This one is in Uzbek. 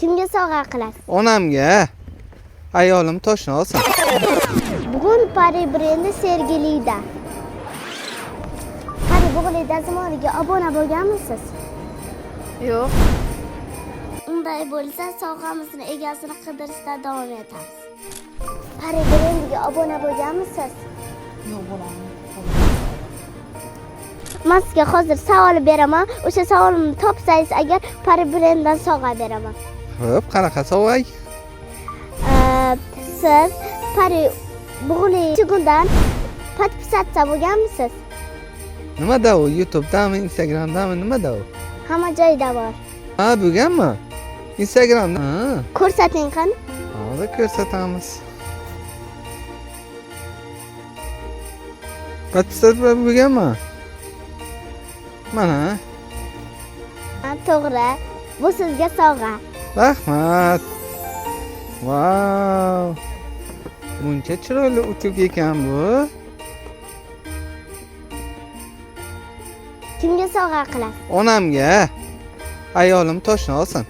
Kimga sovg'a qilasiz? Onamga. Ayolim toshni olsin. Bugun Pari brendi sergelida. Pari bug'li dazmoliga obuna bo'lganmisiz? Yo'q. Unday bo'lsa, sovg'amizning egasini qidirishda davom etamiz. Pari brendiga obuna bo'lganmisiz? Yo'q bo'laman. Men sizga hozir savol beraman. O'sha savolimni topsangiz agar Pari brendidan sovg'a beraman. Xo'p, qanaqa sovg'a? Siz Pari bug'li chigundan podpisatsiya bo'lganmisiz? Nimada u? YouTube'dami, Instagram'dami, nimada u? Hamma joyda bor. Ha, bo'lganmi? Instagramda. Ha, Ko'rsating qani? hozir ko'rsatamiz. Podpisatsiya bo'lganmi? Mana. Ha, to'g'ri. Bu sizga sovg'a. Rahmat. Vau. Buncha chiroyli utuk ekan bu. Kimga sovg'a qilasiz? Onamga. Ayolim toshni olsin.